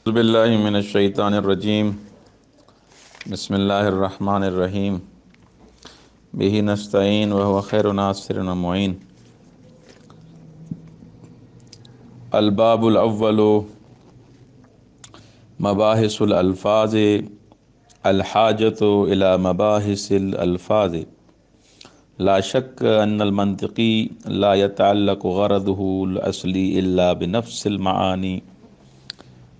اعوذ باللہ من الشیطان الرجیم بسم اللہ الرحمن الرحیم بہ نستعین وہو خیر ناصر و معین۔ الباب الاول مباحث الالفاظ الحاجۃ الی مباحث الالفاظ لا شک ان المنطقی لا يتعلق غرضه الاصلی الا بنفس المعانی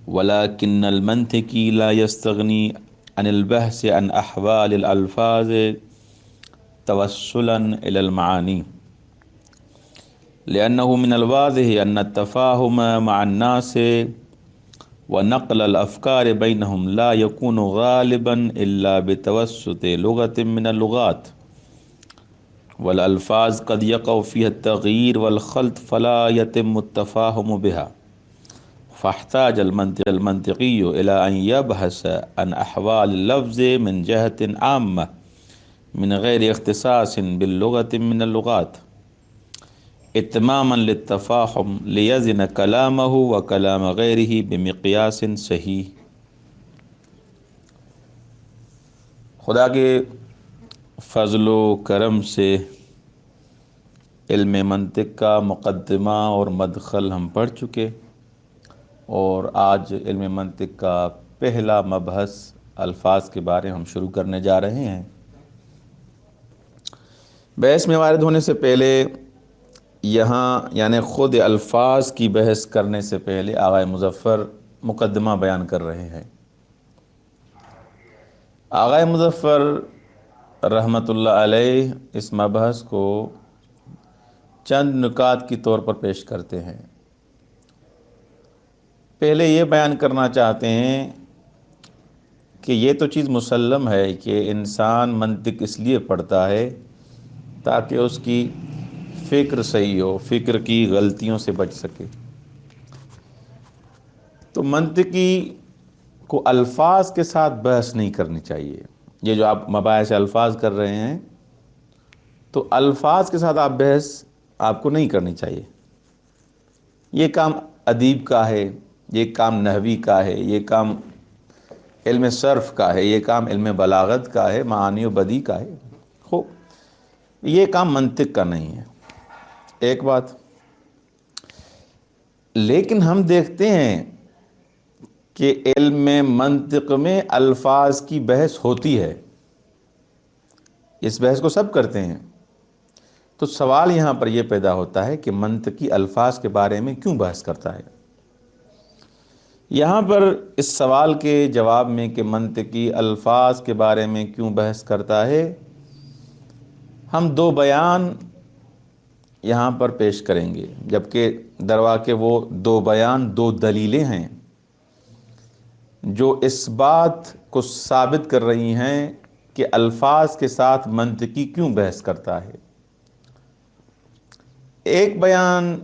ولكن المنطقی لا يستغنی عن البحث عن احوال الالفاظ توسلا الى المعانی لأنه من الواضح ان التفاهم مع الناس ونقل الافکار بینہم لا يكون غالبا الا بتوسط لغة من اللغات والالفاظ قد يقع فيها التغيير والخلط فلا يتم التفاهم بها فاحتاج المنطقي إلى أن يبحث عن أحوال اللفظ من جهة عامة من غير اختصاص باللغة من اللغات اتماما للتفاهم ليزن كلامه وكلام غيره بمقياس صحيح۔ خدا کے فضل و کرم سے علم منطق کا مقدمہ اور مدخل ہم پڑھ چکے، اور آج علم منطق کا پہلا مبحث الفاظ کے بارے ہم شروع کرنے جا رہے ہیں۔ بحث میں وارد ہونے سے پہلے یہاں یعنی خود الفاظ کی بحث کرنے سے پہلے آغا مظفر مقدمہ بیان کر رہے ہیں۔ آغا مظفر رحمۃ اللہ علیہ اس مبحث کو چند نکات کی طور پر پیش کرتے ہیں۔ پہلے یہ بیان کرنا چاہتے ہیں کہ یہ تو چیز مسلم ہے کہ انسان منطق اس لیے پڑھتا ہے تاکہ اس کی فکر صحیح ہو، فکر کی غلطیوں سے بچ سکے۔ تو منطقی کو الفاظ کے ساتھ بحث نہیں کرنی چاہیے۔ یہ جو آپ مباحث الفاظ کر رہے ہیں تو الفاظ کے ساتھ آپ بحث آپ کو نہیں کرنی چاہیے۔ یہ کام ادیب کا ہے، یہ کام نحوی کا ہے، یہ کام علم صرف کا ہے، یہ کام علم بلاغت کا ہے، معانی و بدیع کا ہے، یہ کام منطق کا نہیں ہے۔ ایک بات، لیکن ہم دیکھتے ہیں کہ علم منطق میں الفاظ کی بحث ہوتی ہے، اس بحث کو سب کرتے ہیں۔ تو سوال یہاں پر یہ پیدا ہوتا ہے کہ منطقی الفاظ کے بارے میں کیوں بحث کرتا ہے؟ یہاں پر اس سوال کے جواب میں کہ منطقی الفاظ کے بارے میں کیوں بحث کرتا ہے، ہم دو بیان یہاں پر پیش کریں گے، جبکہ درواقع وہ دو بیان دو دلیلیں ہیں جو اس بات کو ثابت کر رہی ہیں کہ الفاظ کے ساتھ منطقی کیوں بحث کرتا ہے۔ ایک بیان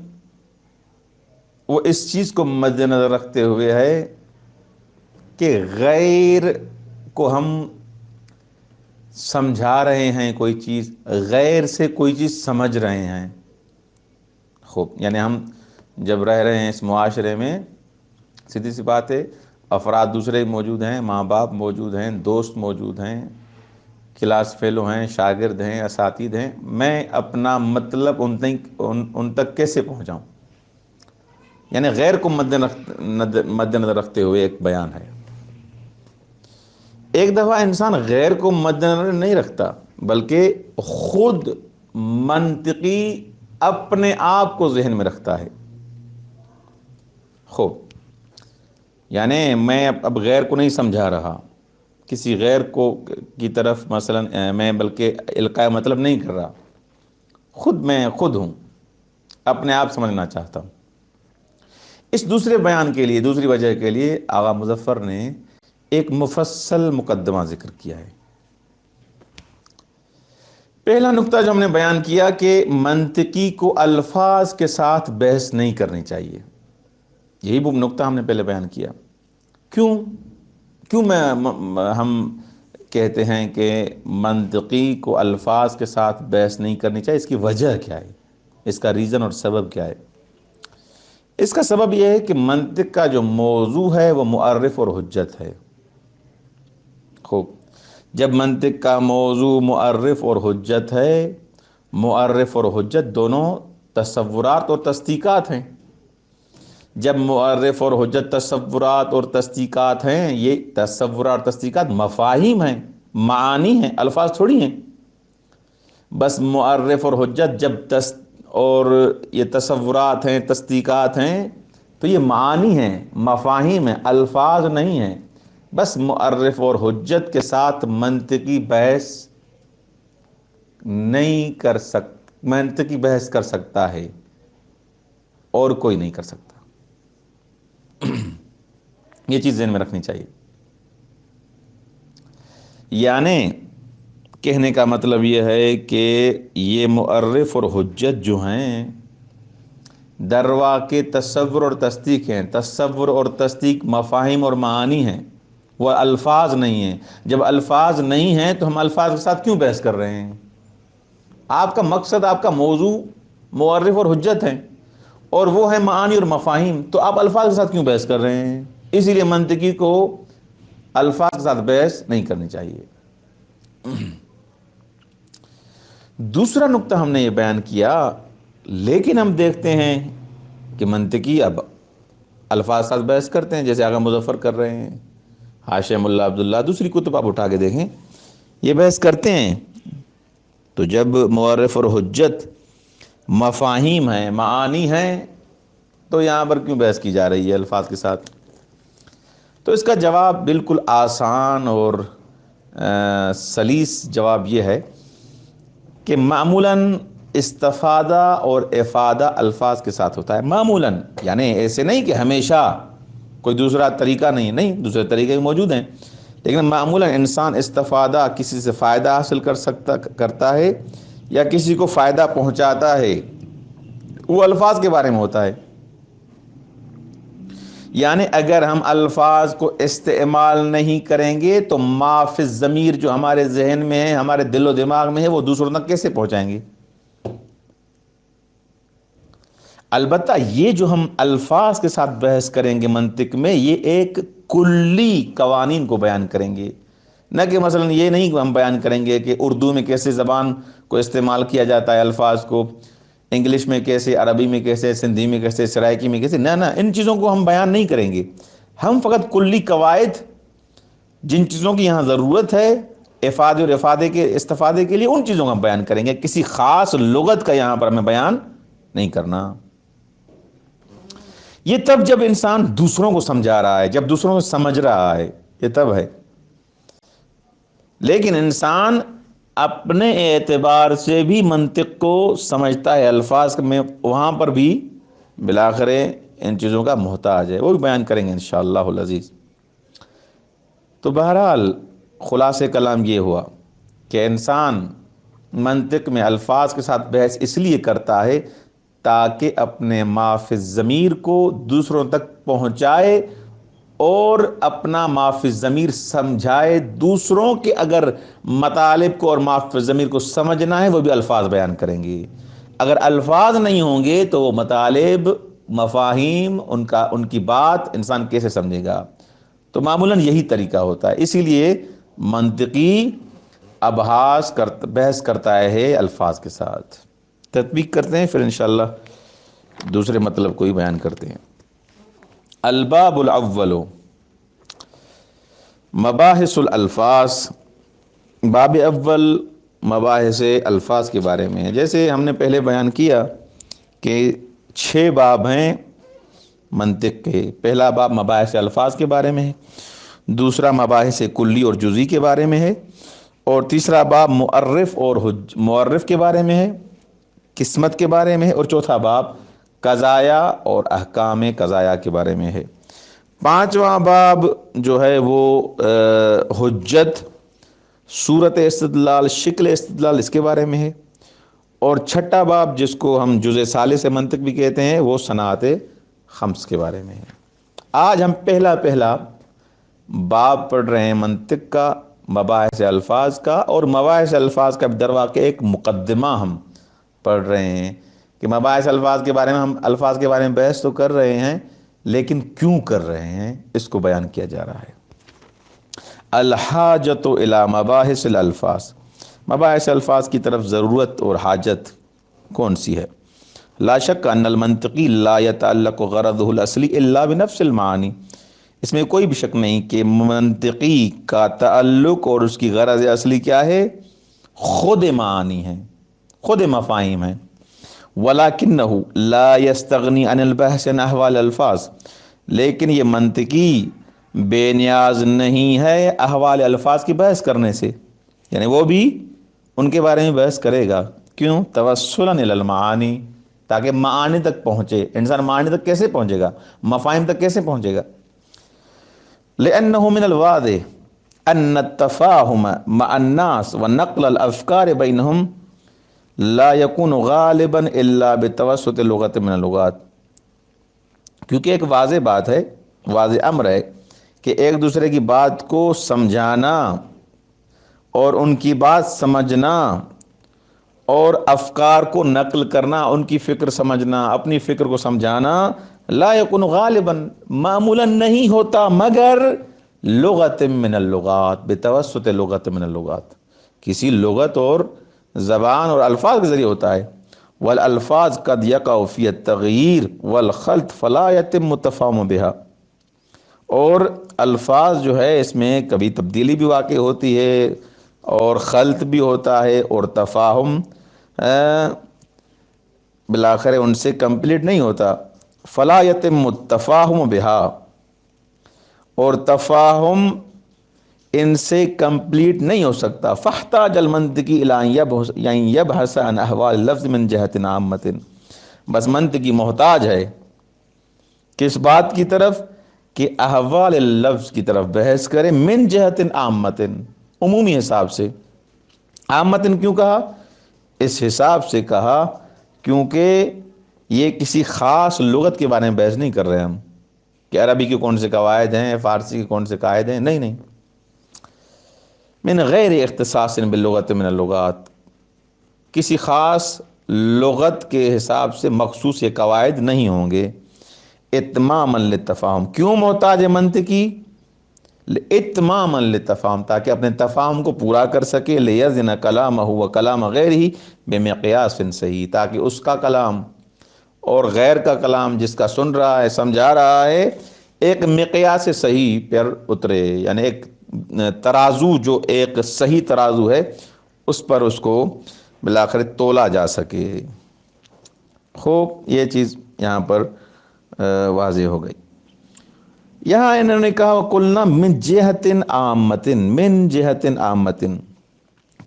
وہ اس چیز کو مد نظر رکھتے ہوئے ہے کہ غیر کو ہم سمجھا رہے ہیں، کوئی چیز غیر سے کوئی چیز سمجھ رہے ہیں۔ یعنی ہم جب رہ رہے ہیں اس معاشرے میں، سیدھی سی بات ہے، افراد دوسرے موجود ہیں، ماں باپ موجود ہیں، دوست موجود ہیں، کلاس فیلو ہیں، شاگرد ہیں، اساتذہ ہیں، میں اپنا مطلب ان تک کیسے پہنچاؤں؟ یعنی غیر کو مد نظر رکھتے ہوئے ایک بیان ہے۔ ایک دفعہ انسان غیر کو مد نظر نہیں رکھتا، بلکہ خود منطقی اپنے آپ کو ذہن میں رکھتا ہے۔ یعنی میں اب غیر کو نہیں سمجھا رہا، کسی غیر کو کی طرف مثلا میں بلکہ القاء مطلب نہیں کر رہا، میں خود ہوں، اپنے آپ سمجھنا چاہتا ہوں۔ اس دوسرے بیان کے لیے، دوسری وجہ کے لیے آغا مظفر نے ایک مفصل مقدمہ ذکر کیا ہے۔ پہلا نقطہ جو ہم نے بیان کیا کہ منطقی کو الفاظ کے ساتھ بحث نہیں کرنی چاہیے، یہی وہ نقطہ ہم نے پہلے بیان کیا۔ کیوں ہم کہتے ہیں کہ منطقی کو الفاظ کے ساتھ بحث نہیں کرنی چاہیے؟ اس کی وجہ کیا ہے، اس کا ریزن اور سبب کیا ہے؟ اس کا سبب یہ ہے کہ منطق کا جو موضوع ہے وہ معرف اور حجت ہے۔ خوب، جب منطق کا موضوع معرف اور حجت ہے، معرف اور حجت دونوں تصورات اور تصدیقات ہیں۔ جب معرف اور حجت تصورات اور تصدیقات ہیں، یہ تصورات اور تصدیقات مفاہیم ہیں، معانی ہیں، الفاظ تھوڑی ہیں۔ بس معرف اور حجت جب اور یہ تصورات ہیں، تصدیقات ہیں، تو یہ معانی ہیں، مفاہیم ہیں، الفاظ نہیں ہیں۔ بس معرف اور حجت کے ساتھ منطقی بحث منطقی بحث کر سکتا ہے، اور کوئی نہیں کر سکتا۔ یہ چیز ذہن میں رکھنی چاہیے۔ یعنی کہنے کا مطلب یہ ہے کہ یہ معرف اور حجت جو ہیں درواقع تصور اور تصدیق ہیں۔ تصور اور تصدیق مفاہیم اور معانی ہیں، وہ الفاظ نہیں ہیں۔ جب الفاظ نہیں ہیں تو ہم الفاظ کے ساتھ کیوں بحث کر رہے ہیں؟ آپ کا مقصد، آپ کا موضوع معرف اور حجت ہیں، اور وہ ہے معانی اور مفاہیم، تو آپ الفاظ کے ساتھ کیوں بحث کر رہے ہیں؟ اسی لیے منطقی کو الفاظ کے ساتھ بحث نہیں کرنی چاہیے۔ دوسرا نقطہ ہم نے یہ بیان کیا، لیکن ہم دیکھتے ہیں کہ منطقی اب الفاظ ساتھ بحث کرتے ہیں، جیسے آغا مظفر کر رہے ہیں، حاشیہ ملا عبداللہ، دوسری کتب آپ اٹھا کے دیکھیں، یہ بحث کرتے ہیں۔ تو جب معرف اور حجت مفاہیم ہیں، معانی ہیں، تو یہاں پر کیوں بحث کی جا رہی ہے الفاظ کے ساتھ؟ تو اس کا جواب بالکل آسان اور سلیس جواب یہ ہے کہ معمولاً استفادہ اور افادہ الفاظ کے ساتھ ہوتا ہے۔ معمولاً یعنی ایسے نہیں کہ ہمیشہ کوئی دوسرا طریقہ نہیں، دوسرے طریقے موجود ہیں، لیکن معمولاً انسان استفادہ کسی سے فائدہ حاصل کرتا ہے یا کسی کو فائدہ پہنچاتا ہے، وہ الفاظ کے بارے میں ہوتا ہے۔ یعنی اگر ہم الفاظ کو استعمال نہیں کریں گے تو ما فی الضمیر جو ہمارے ذہن میں ہے، ہمارے دل و دماغ میں ہے، وہ دوسروں تک کیسے پہنچائیں گے؟ البتہ یہ جو ہم الفاظ کے ساتھ بحث کریں گے منطق میں، یہ ایک کلی قوانین کو بیان کریں گے، نہ کہ مثلا یہ نہیں ہم بیان کریں گے کہ اردو میں کیسے زبان کو استعمال کیا جاتا ہے، الفاظ کو انگلش میں کیسے، عربی میں کیسے، سندھی میں کیسے، سرائکی میں کیسے، نہ ان چیزوں کو ہم بیان نہیں کریں گے۔ ہم فقط کلی قواعد، جن چیزوں کی یہاں ضرورت ہے افادے اور استفادے کے لیے، ان چیزوں کا ہم بیان کریں گے۔ کسی خاص لغت کا یہاں پر ہمیں بیان نہیں کرنا۔ یہ تب جب انسان دوسروں کو سمجھا رہا ہے، جب دوسروں کو سمجھ رہا ہے، یہ تب ہے۔ لیکن انسان اپنے اعتبار سے بھی منطق کو سمجھتا ہے، الفاظ میں وہاں پر بھی بالآخر ان چیزوں کا محتاج ہے، وہ بھی بیان کریں گے انشاءاللہ العزیز۔ تو بہرحال خلاصہ کلام یہ ہوا کہ انسان منطق میں الفاظ کے ساتھ بحث اس لیے کرتا ہے تاکہ اپنے ما فی الضمیر کو دوسروں تک پہنچائے اور اپنا ما فی الضمیر سمجھائے۔ دوسروں کے اگر مطالب کو اور ما فی الضمیر کو سمجھنا ہے، وہ بھی الفاظ بیان کریں گے۔ اگر الفاظ نہیں ہوں گے تو وہ مطالب، مفاہیم، ان کی بات انسان کیسے سمجھے گا؟ تو معمولاً یہی طریقہ ہوتا ہے۔ اسی لیے منطقی بحث کرتا ہے الفاظ کے ساتھ۔ تطبیق کرتے ہیں، پھر انشاءاللہ دوسرے مطلب کو ہی بیان کرتے ہیں۔ الباب الاول مباحث الالفاظ، باب اول مباحث الفاظ کے بارے میں ہے۔ جیسے ہم نے پہلے بیان کیا کہ 6 باب ہیں منطق کے۔ پہلا باب مباحث الفاظ کے بارے میں ہے، دوسرا مباحث کلی اور جزئی کے بارے میں ہے، اور تیسرا باب معرف کے بارے میں ہے، قسمت کے بارے میں ہے، اور چوتھا باب قضایا اور احکام قضایا کے بارے میں ہے۔ 5واں باب جو ہے وہ حجت، صورت استدلال، شکل استدلال، اس کے بارے میں ہے، اور 6واں باب جس کو ہم جزء ثالث منطق بھی کہتے ہیں، وہ صنعت خمس کے بارے میں ہے۔ آج ہم پہلا باب پڑھ رہے ہیں منطق کا، مباحث الفاظ کا، اور مباحث الفاظ کا در واقع ایک مقدمہ ہم پڑھ رہے ہیں کہ مباحث الفاظ کے بارے میں ہم الفاظ کے بارے میں بحث تو کر رہے ہیں، لیکن کیوں کر رہے ہیں اس کو بیان کیا جا رہا ہے۔ الحاجت الی مباحث الالفاظ، مباحث الفاظ کی طرف ضرورت اور حاجت کون سی ہے؟ لا شک ان المنطقی لا يتعلق غرضه الاصلی الا بنفس المعانی، اس میں کوئی بھی شک نہیں کہ منطقی کا تعلق اور اس کی غرض اصلی کیا ہے؟ خود معانی ہے، خود مفاہیم ہیں۔ وَلَكِنَّهُ لَا يَسْتَغْنِي عَنِ الْبَحْثِ عَنْ أَحْوَالِ الْأَلْفَاظ، لیکن یہ منطقی بے نیاز نہیں ہے احوال الفاظ کی بحث کرنے سے، یعنی وہ بھی ان کے بارے میں بحث کرے گا۔ کیوں؟ توسلاً الی المعانی، تاکہ معانی تک پہنچے۔ انسان معانی تک کیسے پہنچے گا؟ مفاہیم تک کیسے پہنچے گا؟ لِأَنَّهُ مِنَ الْوَاضِحِ أَنَّ التَّفَاهُمَ مَعَ النَّاسِ وَنَقْلَ الْأَفْكَارِ بَيْنَهُمْ لا يكون غالباً الا بتوسط لغت من اللغات، کیونکہ ایک واضح بات ہے، واضح امر ہے کہ ایک دوسرے کی بات کو سمجھانا اور ان کی بات سمجھنا اور افکار کو نقل کرنا، ان کی فکر سمجھنا، اپنی فکر کو سمجھانا، لا يكون غالباً معمولاً نہیں ہوتا مگر لغت من اللغات، بتوسط لغت من اللغات، کسی لغت اور زبان اور الفاظ کے ذریعے ہوتا ہے۔ والالفاظ قد یقع فی التغییر والخلط فلا یتم التفاہم بها، اور الفاظ جو ہے اس میں کبھی تبدیلی بھی واقع ہوتی ہے اور خلط بھی ہوتا ہے، اور تفاہم بالآخر ان سے کمپلیٹ نہیں ہوتا۔ فلا یتم التفاہم بها، اور تفاہم ان سے کمپلیٹ نہیں ہو سکتا۔ فاحتاج المنطقی الی ان یبحث عن احوال اللفظ من جہت عامۃ، بس منطقی محتاج ہے کس بات کی طرف؟ کہ احوال اللفظ کی طرف بحث کرے، من جہت عامۃ، عمومی حساب سے۔ عامۃ کیوں کہا؟ اس حساب سے کہا کیونکہ یہ کسی خاص لغت کے بارے میں بحث نہیں کر رہے ہم کہ عربی کے کون سے قواعد ہیں، فارسی کے کون سے قواعد ہیں، نہیں نہیں، من غیر اختصاص باللغت من اللغات، کسی خاص لغت کے حساب سے مخصوص یہ قواعد نہیں ہوں گے۔ اتماما للتفاہم، کیوں محتاج ہے منطقی؟ اتماما للتفاہم، تاکہ اپنے تفاہم کو پورا کر سکے۔ لیزن کلامہ و کلام غیرہ بمقیاس صحیح، تاکہ اس کا کلام اور غیر کا کلام جس کا سن رہا ہے، سمجھا رہا ہے، ایک مقیاس صحیح پر اترے، یعنی ایک ترازو، جو ایک صحیح ترازو ہے اس پر اس کو بالآخر تولا جا سکے۔ خوب، یہ چیز یہاں پر واضح ہو گئی۔ یہاں انہوں نے کہا قلنا من جہت عامۃ، من جہت عامۃ،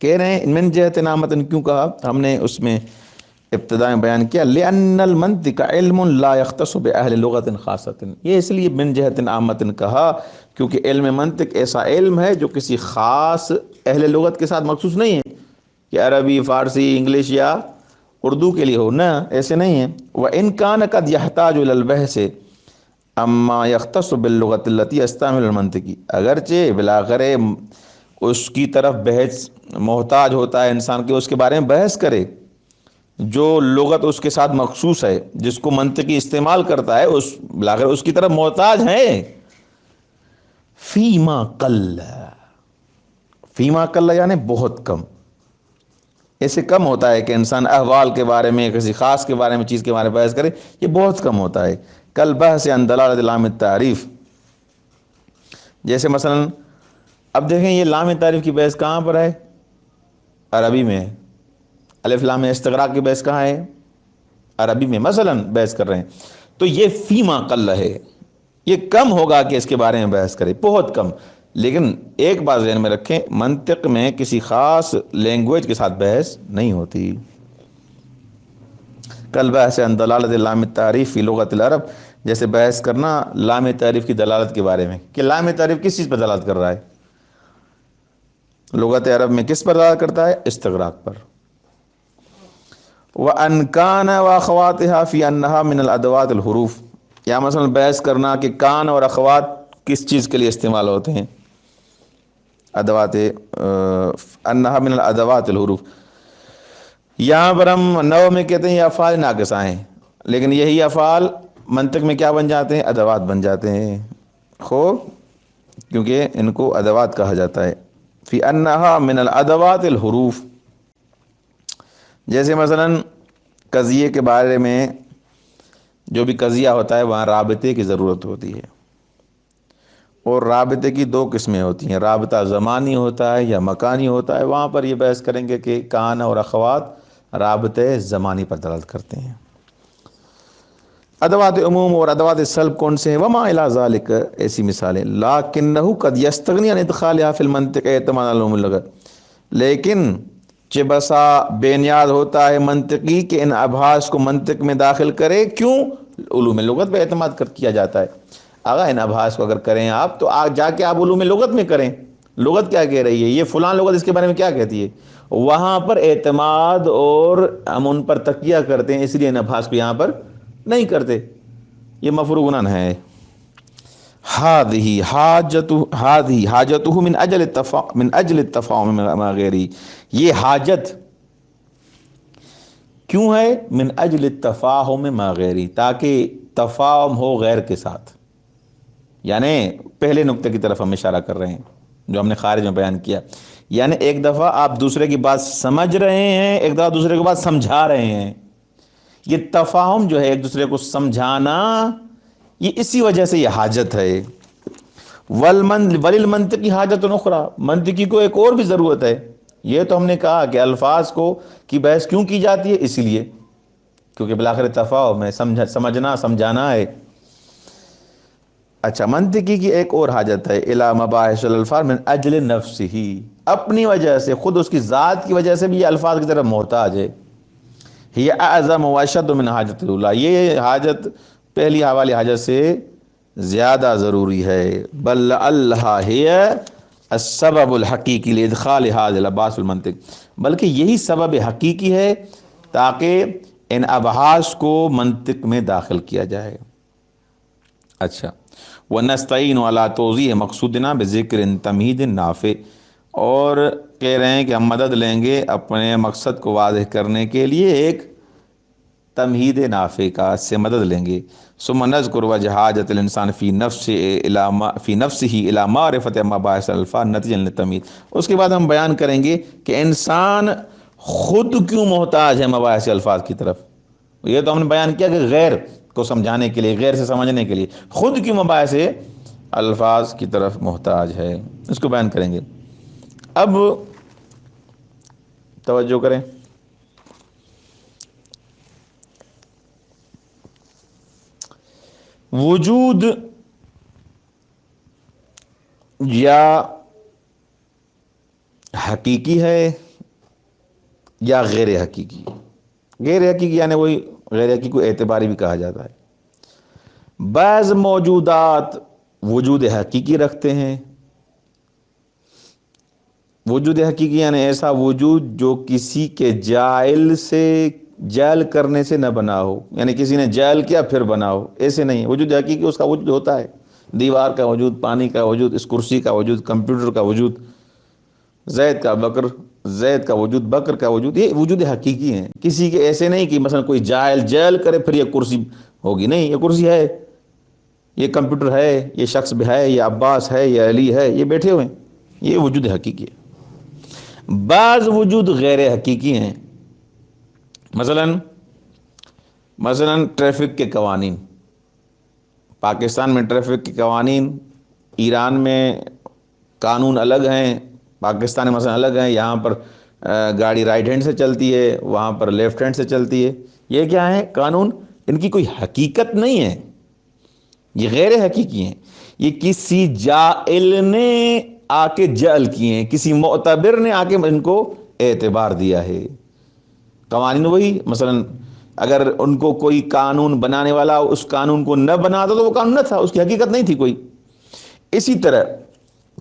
کہہ رہے ہیں من جہت عامۃ کیوں کہا؟ ہم نے اس میں ابتدا میں بیان کیا لأن المنطق علم لا يختص بأہل لغت خاصۃ، یہ اس لیے من جہت عامۃ کہا کیونکہ علم منطق ایسا علم ہے جو کسی خاص اہل لغت کے ساتھ مخصوص نہیں ہے کہ عربی، فارسی، انگلش یا اردو کے لیے ہو، نہ، ایسے نہیں ہے۔ وَإِنْ كَانَ قَدْ يَحْتَاجُ إِلَى الْبَحْثِ اما يختص باللغت التي يستعمل المنطقی، اگرچہ بالآخر اس کی طرف بحث محتاج ہوتا ہے انسان کے اس کے بارے میں بحث کرے جو لغت اس کے ساتھ مخصوص ہے، جس کو منطقی استعمال کرتا ہے، اس بالآخر اس کی طرف محتاج ہے۔ فیما قل، فیما قل یعنی بہت کم، ایسے کم ہوتا ہے کہ انسان احوال کے بارے میں، کسی خاص کے بارے میں، چیز کے بارے میں بحث کرے، یہ بہت کم ہوتا ہے۔ کل بحث عن دلالت لام التعریف، جیسے مثلا اب دیکھیں یہ لام تعریف کی بحث کہاں پر ہے؟ عربی میں۔ الف لام استغراق کی بحث کہاں ہے؟ عربی میں مثلا بحث کر رہے ہیں، تو یہ فیما قل ہے، یہ کم ہوگا کہ اس کے بارے میں بحث کرے، بہت کم۔ لیکن ایک بات ذہن میں رکھیں، منطق میں کسی خاص لینگویج کے ساتھ بحث نہیں ہوتی۔ کل بحث عن دلالت لام التعریف فی لغت العرب، جیسے بحث کرنا لام تعریف کی دلالت کے بارے میں کہ لام تعریف کس چیز پر دلالت کر رہا ہے؟ لغت عرب میں کس پر دلالت کرتا ہے؟ استغراق پر۔ وَأَنْ كَانَ وَأَخَوَاتِهَا فِي أَنَّهَا مِنَ الْأَدْوَاتِ الْحُرُوف، یا مثلا بحث کرنا کہ کان اور اخوات کس چیز کے لیے استعمال ہوتے ہیں؟ ادوات، انہا من الادوات الحروف، یہاں پر ہم نو میں کہتے ہیں یہ افعال ناقصہ ہیں، لیکن یہی افعال منطق میں کیا بن جاتے ہیں؟ ادوات بن جاتے ہیں، خوب، کیونکہ ان کو ادوات کہا جاتا ہے۔ فی انہا من الادوات الحروف، جیسے مثلا قضیے کے بارے میں جو بھی قضیہ ہوتا ہے وہاں رابطے کی ضرورت ہوتی ہے، اور رابطے کی دو قسمیں ہوتی ہیں، رابطہ زمانی ہوتا ہے یا مکانی ہوتا ہے۔ وہاں پر یہ بحث کریں گے کہ کان اور اخوات رابطے زمانی پر دلالت کرتے ہیں۔ ادوات عموم اور ادوات سلب کون سے ہیں؟ وما الی ذالک، ایسی مثالیں، لاکنہ قد یستغنی عن ادخالها فی المنطق اعتمادا علی علوم اللغت، لیکن چہ بسا بے نیاز ہوتا ہے منطقی کہ ان ابحاث کو منطق میں داخل کرے، کیوں؟ علوم لغت پہ اعتماد کیا جاتا ہے۔ اگر ان ابحاث کو اگر کریں آپ تو جا کے آپ علوم لغت میں کریں، لغت کیا کہہ رہی ہے، یہ فلاں لغت اس کے بارے میں کیا کہتی ہے، وہاں پر اعتماد اور ہم ان پر تکیہ کرتے ہیں، اس لیے ان ابحاث کو یہاں پر نہیں کرتے، یہ مفروغ عنہ ہے۔ هذه حاجته من اجل التفاهم مع غیری، یہ حاجت کیوں ہے؟ من اجل التفاهم مع غیری، تاکہ تفاہم ہو غیر کے ساتھ، یعنی پہلے نقطے کی طرف ہم اشارہ کر رہے ہیں جو ہم نے خارج میں بیان کیا، یعنی ایک دفعہ آپ دوسرے کی بات سمجھ رہے ہیں، ایک دفعہ دوسرے کی بات سمجھا رہے ہیں، یہ تفاہم جو ہے ایک دوسرے کو سمجھانا، یہ اسی وجہ سے یہ حاجت ہے۔ وللمنطقی حاجت اخری، منطقی کو ایک اور بھی ضرورت ہے۔ یہ تو ہم نے کہا کہ الفاظ کو کی بحث کیوں کی جاتی ہے، اس لیے کیونکہ بالآخر تفاہم ہے، سمجھنا سمجھانا ہے۔ اچھا، منطقی کی ایک اور حاجت ہے، الی مباحث الالفاظ من اجل نفسہ، اپنی وجہ سے، خود اس کی ذات کی وجہ سے بھی یہ الفاظ کی طرف محتاج ہے۔ یہ اعظم و اشد من حاجت الاولی، یہ حاجت پہلی والی حاجت سے زیادہ ضروری ہے۔ بل اللہ ہی السبب الحقیقی لادخال هذه الابحاث المنطق، بلکہ یہی سبب حقیقی ہے تاکہ ان ابحاث کو منطق میں داخل کیا جائے۔ اچھا، ونستعین علی توضیح مقصودنا بذکر تمہید نافع، اور کہہ رہے ہیں کہ ہم مدد لیں گے اپنے مقصد کو واضح کرنے کے لیے ایک تمہید نافع کا، سے مدد لیں گے۔ ثم نذکر وجہ حاجت الانسان فی نفسہ الی معرفت مباحث الالفاظ نتیجہ للتمہید، اس کے بعد ہم بیان کریں گے کہ انسان خود کیوں محتاج ہے مباحث الفاظ کی طرف۔ یہ تو ہم نے بیان کیا کہ غیر کو سمجھانے کے لیے، غیر سے سمجھنے کے لیے، خود کیوں مباحث الفاظ کی طرف محتاج ہے، اس کو بیان کریں گے۔ اب توجہ کریں، وجود یا حقیقی ہے یا غیر حقیقی؟ غیر حقیقی یعنی وہی غیر حقیقی کو اعتباری بھی کہا جاتا ہے۔ بعض موجودات وجود حقیقی رکھتے ہیں، وجود حقیقی یعنی ایسا وجود جو کسی کے جائل کرنے سے نہ بنا ہو، یعنی کسی نے جائل کیا پھر بنا ہو، ایسے نہیں۔ وجود حقیقی اس کا وجود ہوتا ہے، دیوار کا وجود، پانی کا وجود، اس کرسی کا وجود، کمپیوٹر کا وجود، زید کا وجود، بکر کا وجود، یہ وجود حقیقی ہیں۔ کسی کے ایسے نہیں کہ مثلا کوئی جائل کرے پھر یہ کرسی ہوگی، نہیں، یہ کرسی ہے، یہ کمپیوٹر ہے، یہ شخص بھی ہے، یہ عباس ہے، یہ علی ہے، یہ بیٹھے ہوئے ہیں، یہ وجود حقیقی ہے۔ بعض وجود غیر حقیقی ہیں، مثلا ٹریفک کے قوانین، پاکستان میں ٹریفک کے قوانین، ایران میں قانون الگ ہیں، پاکستان میں مثلا الگ ہیں، یہاں پر گاڑی رائٹ ہینڈ سے چلتی ہے، وہاں پر لیفٹ ہینڈ سے چلتی ہے، یہ کیا ہے؟ قانون، ان کی کوئی حقیقت نہیں ہے، یہ غیر حقیقی ہیں، یہ کسی جائل نے آ کے جعل کیے ہیں، کسی معتبر نے آ کے ان کو اعتبار دیا ہے۔ قوانین وہی، مثلا اگر ان کو کوئی قانون بنانے والا اس قانون کو نہ بناتا تو وہ قانون نہ تھا، اس کی حقیقت نہیں تھی کوئی۔ اسی طرح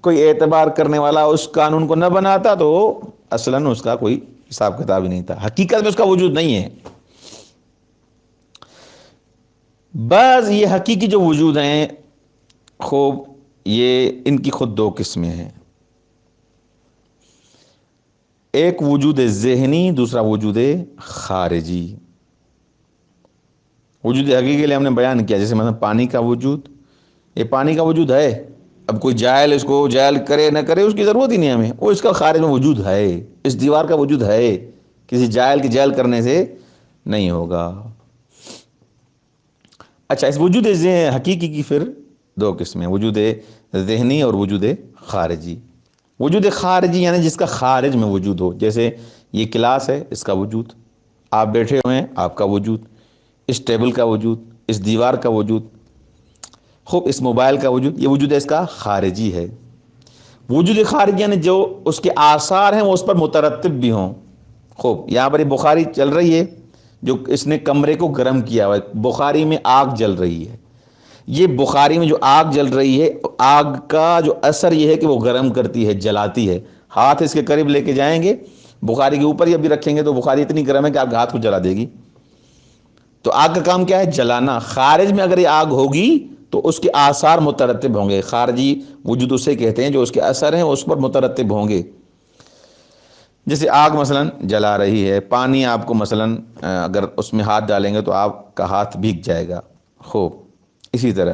کوئی اعتبار کرنے والا اس قانون کو نہ بناتا تو اصلاً اس کا کوئی حساب کتاب ہی نہیں تھا، حقیقت میں اس کا وجود نہیں ہے۔ بعض یہ حقیقی جو وجود ہیں، خوب، یہ ان کی خود دو قسمیں ہیں۔ ایک وجود ذہنی، دوسرا وجود خارجی۔ وجود حقیقی کے لیے ہم نے بیان کیا، جیسے مثلا پانی کا وجود، یہ پانی کا وجود ہے، اب کوئی جاہل اس کو جاہل کرے نہ کرے اس کی ضرورت ہی نہیں ہمیں، وہ اس کا خارج میں وجود ہے، اس دیوار کا وجود ہے، کسی جاہل کے جاہل کرنے سے نہیں ہوگا۔ اچھا، اس وجود حقیقی کی پھر دو قسمیں، وجود ذہنی اور وجود خارجی۔ وجود خارجی یعنی جس کا خارج میں وجود ہو، جیسے یہ کلاس ہے، اس کا وجود، آپ بیٹھے ہوئے ہیں، آپ کا وجود، اس ٹیبل کا وجود، اس دیوار کا وجود، خوب اس موبائل کا وجود، یہ وجود اس کا خارجی ہے۔ وجود خارجی یعنی جو اس کے آثار ہیں وہ اس پر مترتب بھی ہوں۔ خوب یہاں پر یہ بخاری چل رہی ہے، جو اس نے کمرے کو گرم کیا ہوا ہے، بخاری میں آگ جل رہی ہے، یہ بخاری میں جو آگ جل رہی ہے، آگ کا جو اثر یہ ہے کہ وہ گرم کرتی ہے، جلاتی ہے۔ ہاتھ اس کے قریب لے کے جائیں گے، بخاری کے اوپر ہی ابھی رکھیں گے تو بخاری اتنی گرم ہے کہ آپ کے ہاتھ کو جلا دے گی۔ تو آگ کا کام کیا ہے؟ جلانا۔ خارج میں اگر یہ آگ ہوگی تو اس کے آثار مترتب ہوں گے، خارجی وجود اسے کہتے ہیں جو اس کے اثر ہیں اس پر مترتب ہوں گے۔ جیسے آگ مثلا جلا رہی ہے، پانی آپ کو مثلا اگر اس میں ہاتھ ڈالیں گے تو آپ کا ہاتھ بھیگ جائے گا۔ خوب اسی طرح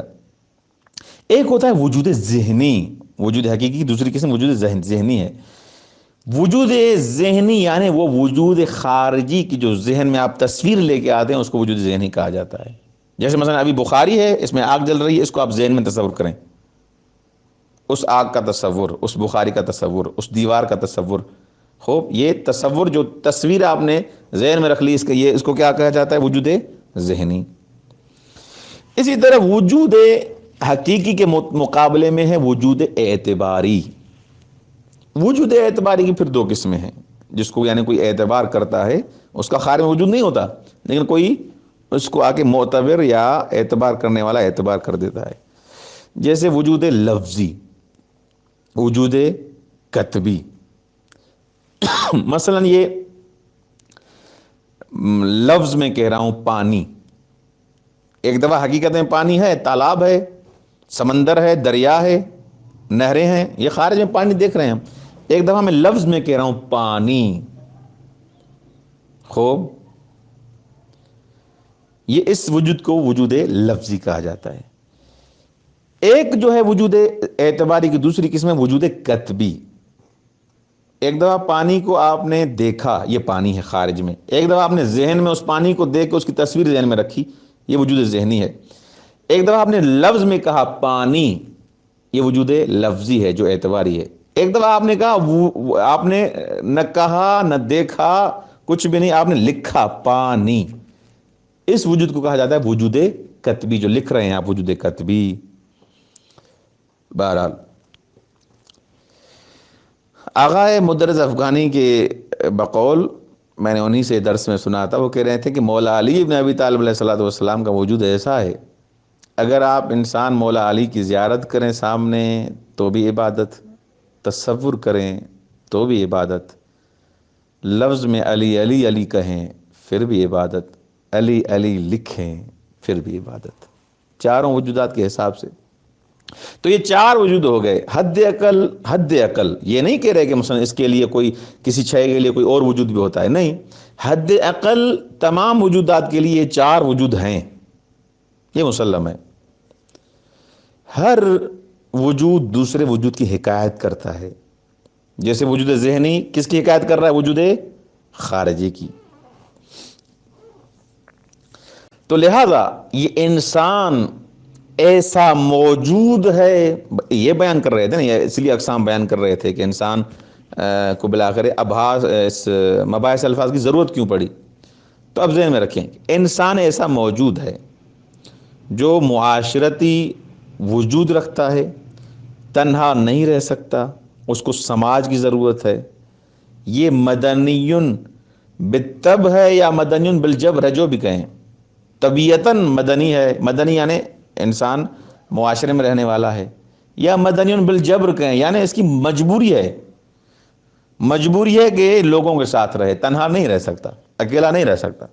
ایک ہوتا ہے وجود ذہنی، وجود حقیقی کی دوسری قسم وجود ذہنی ہے۔ وجود ذہنی یعنی وہ وجود خارجی کی جو ذہن میں آپ تصویر لے کے آتے ہیں اس کو وجود ذہنی کہا جاتا ہے۔ جیسے مثلا ابھی بخاری ہے، اس میں آگ جل رہی ہے، اس کو آپ ذہن میں تصور کریں، اس آگ کا تصور، اس بخاری کا تصور، اس دیوار کا تصور۔ خوب یہ تصور جو تصویر آپ نے ذہن میں رکھ لی، اس کو کیا کہا جاتا ہے؟ وجود ذہنی۔ اسی طرح وجود حقیقی کے مقابلے میں ہے وجود اعتباری۔ وجود اعتباری کی پھر دو قسمیں ہیں، جس کو یعنی کوئی اعتبار کرتا ہے، اس کا خارج میں وجود نہیں ہوتا لیکن کوئی اس کو آ کے معتبر یا اعتبار کرنے والا اعتبار کر دیتا ہے۔ جیسے وجود لفظی، وجود کتبی۔ مثلا یہ لفظ میں کہہ رہا ہوں پانی، ایک دفعہ حقیقت میں پانی ہے، تالاب ہے، سمندر ہے، دریا ہے، نہریں ہیں، یہ خارج میں پانی دیکھ رہے ہیں ہم۔ ایک دفعہ میں لفظ میں کہہ رہا ہوں پانی۔ خوب یہ اس وجود کو وجود لفظی کہا جاتا ہے۔ ایک جو ہے وجود اعتباری کی دوسری قسم ہے وجود کتبی۔ ایک دفعہ پانی کو آپ نے دیکھا، یہ پانی ہے خارج میں، ایک دفعہ آپ نے ذہن میں اس پانی کو دیکھ کے اس کی تصویر ذہن میں رکھی، یہ وجود ذہنی ہے۔ ایک دفعہ آپ نے لفظ میں کہا پانی، یہ وجود لفظی ہے جو اعتباری ہے۔ ایک دفعہ آپ نے کہا، آپ نے نہ کہا نہ دیکھا، کچھ بھی نہیں، آپ نے لکھا پانی، اس وجود کو کہا جاتا ہے وجود کتبی، جو لکھ رہے ہیں آپ، وجود کتبی۔ بہرحال آغا مدرس افغانی کے بقول، میں نے انہی سے درس میں سنا تھا، وہ کہہ رہے تھے کہ مولا علی ابن ابی طالب علیہ السلام کا وجود ایسا ہے، اگر آپ انسان مولا علی کی زیارت کریں سامنے تو بھی عبادت، تصور کریں تو بھی عبادت، لفظ میں علی علی علی کہیں پھر بھی عبادت، علی علی لکھیں پھر بھی عبادت، چاروں وجودات کے حساب سے۔ تو یہ چار وجود ہو گئے۔ حد عقل یہ نہیں کہہ رہے کہ مثلا اس کے لیے کوئی کسی شے کے لیے کوئی اور وجود بھی ہوتا ہے، نہیں، حد عقل تمام وجودات کے لیے یہ چار وجود ہیں، یہ مسلم ہے۔ ہر وجود دوسرے وجود کی حکایت کرتا ہے، جیسے وجود ذہنی کس کی حکایت کر رہا ہے؟ وجود خارجی کی۔ تو لہذا یہ انسان ایسا موجود ہے، یہ بیان کر رہے تھے نا، اس لیے اقسام بیان کر رہے تھے کہ انسان کو بالآخر ابحاث اس مباحث الفاظ کی ضرورت کیوں پڑی۔ تو اب ذہن میں رکھیں، انسان ایسا موجود ہے جو معاشرتی وجود رکھتا ہے، تنہا نہیں رہ سکتا، اس کو سماج کی ضرورت ہے، یہ مدنیٌ بالطبع ہے یا مدنیٌ بالجبر ہے، جو بھی کہیں، طبیعتاً مدنی ہے، مدنی یعنی انسان معاشرے میں رہنے والا ہے، یا مدنیٌ بالجبر کہیں یعنی اس کی مجبوری ہے، مجبوری ہے کہ لوگوں کے ساتھ رہے، تنہا نہیں رہ سکتا، اکیلا نہیں رہ سکتا۔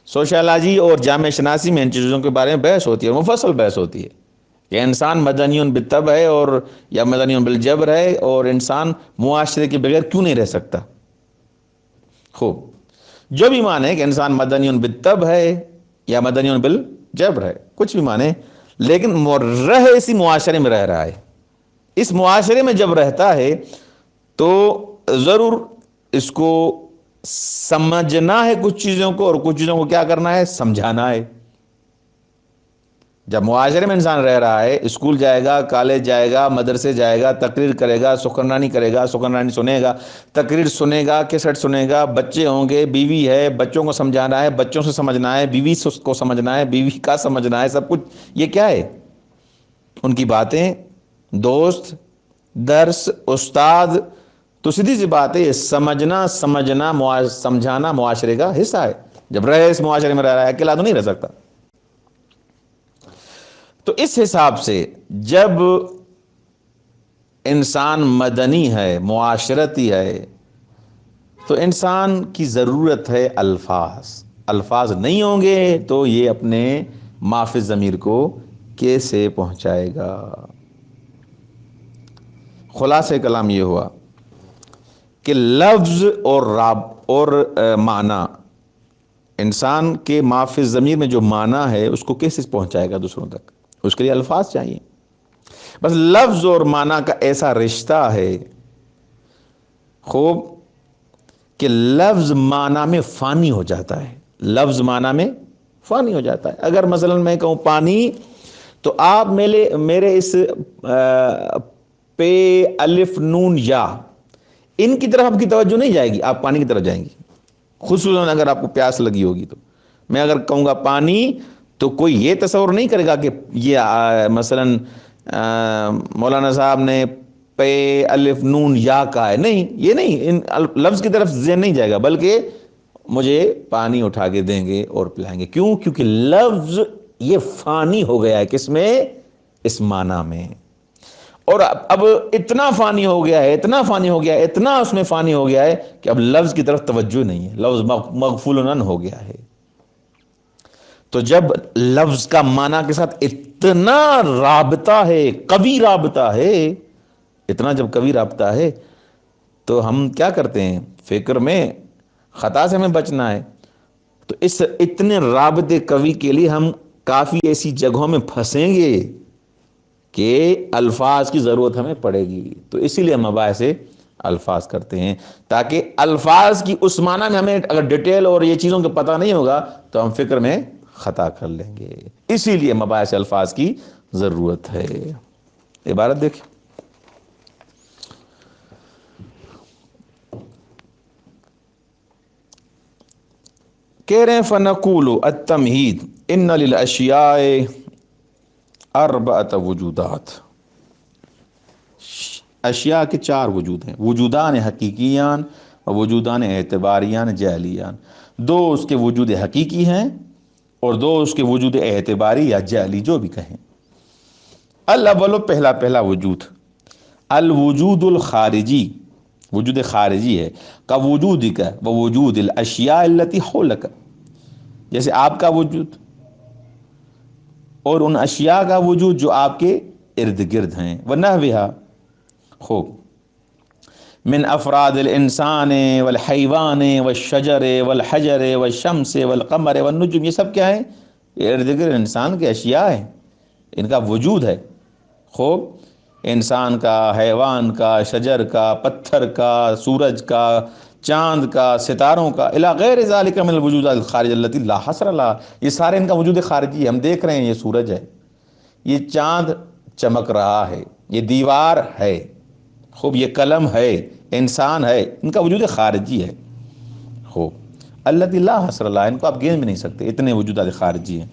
سوشیالوجی اور جامعہ شناسی میں ان چیزوں کے بارے میں بحث ہوتی ہے، مفصل بحث ہوتی ہے کہ انسان مدنیٌ بالطبع ہے اور یا مدنیٌ بالجبر ہے، اور انسان معاشرے کے بغیر کیوں نہیں رہ سکتا۔ خوب، جو بھی مانے کہ انسان مدنیون بالطبع ہے یا مدنیون بالجبر ہے، کچھ بھی مانے، لیکن رہ اسی معاشرے میں رہ رہا ہے، اس معاشرے میں جب رہتا ہے تو ضرور اس کو سمجھنا ہے کچھ چیزوں کو، اور کچھ چیزوں کو کیا کرنا ہے، سمجھانا ہے۔ جب معاشرے میں انسان رہ رہا ہے، اسکول جائے گا، کالج جائے گا، مدرسے جائے گا، تقریر کرے گا، سخنرانی کرے گا، سخنرانی سنے گا، تقریر سنے گا، کیسٹ سنے گا، بچے ہوں گے، بیوی ہے، بچوں کو سمجھانا ہے، بچوں سے سمجھنا ہے، بیوی کو سمجھنا ہے، بیوی کا سمجھنا ہے، سب کچھ یہ کیا ہے، ان کی باتیں، دوست، درس، استاد، تو سیدھی سی بات ہے، یہ سمجھانا معاشرے کا حصہ ہے۔ جب رہے اس معاشرے میں رہ رہا ہے، اکیلا تو نہیں رہ سکتا۔ تو اس حساب سے جب انسان مدنی ہے، معاشرتی ہے، تو انسان کی ضرورت ہے الفاظ نہیں ہوں گے تو یہ اپنے معافی ضمیر کو کیسے پہنچائے گا؟ خلاصہ کلام یہ ہوا کہ لفظ اور معنی، انسان کے معافی ضمیر میں جو معنی ہے اس کو کیسے پہنچائے گا دوسروں تک؟ اس کے لیے الفاظ چاہیے۔ بس لفظ اور معنی کا ایسا رشتہ ہے خوب کہ لفظ معنی میں فانی ہو جاتا ہے، لفظ معنی میں فانی ہو جاتا ہے۔ اگر مثلا میں کہوں پانی، تو آپ میرے اس پے الف نون یا ان کی طرف آپ کی توجہ نہیں جائے گی، آپ پانی کی طرف جائیں گی۔ خصوصاً اگر آپ کو پیاس لگی ہوگی تو میں اگر کہوں گا پانی، تو کوئی یہ تصور نہیں کرے گا کہ یہ مثلا مولانا صاحب نے پے الف نون یا کا ہے، نہیں، یہ نہیں، ان لفظ کی طرف ذہن نہیں جائے گا، بلکہ مجھے پانی اٹھا کے دیں گے اور پلائیں گے۔ کیوں؟ کیونکہ لفظ یہ فانی ہو گیا ہے، کس میں؟ اس معنی میں۔ اور اب اتنا فانی ہو گیا ہے، اتنا فانی ہو گیا ہے، اتنا اس میں فانی ہو گیا ہے کہ اب لفظ کی طرف توجہ نہیں ہے، لفظ مغفول عنہ ہو گیا ہے۔ تو جب لفظ کا معنی کے ساتھ اتنا رابطہ ہے، قوی رابطہ ہے، اتنا جب قوی رابطہ ہے، تو ہم کیا کرتے ہیں؟ فکر میں خطا سے ہمیں بچنا ہے، تو اس اتنے رابطے قوی کے لیے ہم کافی ایسی جگہوں میں پھنسیں گے کہ الفاظ کی ضرورت ہمیں پڑے گی۔ تو اسی لیے ہم مباحث الفاظ کرتے ہیں، تاکہ الفاظ کی اس معنی میں ہمیں اگر ڈیٹیل اور یہ چیزوں کا پتہ نہیں ہوگا تو ہم فکر میں خطا کر لیں گے۔ اسی لیے مباحث الفاظ کی ضرورت ہے۔ عبارت دیکھیں، کہہ رہے ہیں فَنَقُولُ التَّمْہِید إِنَّ لِلْأَشْيَاءِ أَرْبَعَةَ وُجُودَاتٍ، اشیاء کے 4 وجود ہیں، وجودان حقیقیان و وجودان اعتباریان جعلیان۔ 2 اس کے وجود حقیقی ہیں اور 2 اس کے وجود اعتباری یا جعلی، جو بھی کہیں۔ الاول، پہلا وجود، الوجود الخارجی، وجود خارجی ہے، کا وجود کا و وجود الاشیاء التي حولک، جیسے آپ کا وجود اور ان اشیاء کا وجود جو آپ کے ارد گرد ہیں، ونحوہا، خوب، من افراد الانسان والحیوان والشجر والحجر والشمس والقمر والنجم، یہ سب کیا ہے؟ یہ ارد گرد انسان کے اشیاء ہیں، ان کا وجود ہے۔ خوب، انسان کا، حیوان کا، شجر کا، پتھر کا، سورج کا، چاند کا، ستاروں کا، الی غیر ذالک من الوجودات الخارجہ التي لا حصر لها، یہ سارے ان کا وجود خارجی ہے۔ ہم دیکھ رہے ہیں یہ سورج ہے، یہ چاند چمک رہا ہے، یہ دیوار ہے، خوب، یہ قلم ہے، انسان ہے، ان کا وجود خارجی ہے۔ خوب، التي لا حصر لها، ان کو آپ گن بھی نہیں سکتے، اتنے وجودات خارجی ہیں۔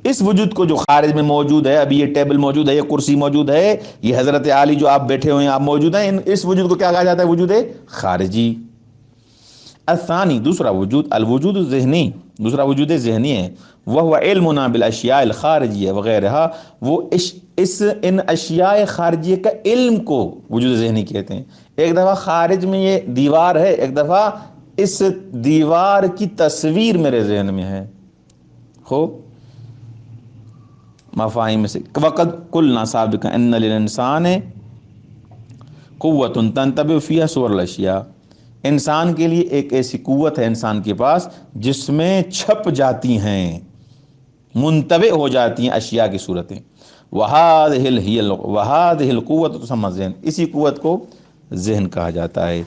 اس وجود کو جو خارج میں موجود ہے، ابھی یہ ٹیبل موجود ہے، یہ کرسی موجود ہے، یہ حضرت عالی جو آپ بیٹھے ہوئے ہیں، آپ موجود ہیں، اس وجود کو کیا کہا جاتا ہے؟ وجود خارجی۔ الثانی، دوسرا وجود، الوجود الذہنی، دوسرا وجود ذہنی ہے، وہو علمنا بالاشیاء الخارجیہ وغیرہ، وہ ان اشیاء خارجیہ کا علم کو وجود ذہنی کہتے ہیں۔ ایک دفعہ خارج میں یہ دیوار ہے، ایک دفعہ اس دیوار کی تصویر میرے ذہن میں ہے۔ خوب، مفاہیم میں سے وقد قلنا سابقا ان للانسان قوت تنتبه فيها صور الاشیاء، انسان کے لیے ایک ایسی قوت ہے انسان کے پاس جس میں چھپ جاتی ہیں، منتبع ہو جاتی ہیں اشیاء کی صورتیں. وَهَذِهِ الْقُوَّةُ تُسَمَّى الذِّهْنُ، اسی قوت کو ذہن کہا جاتا ہے.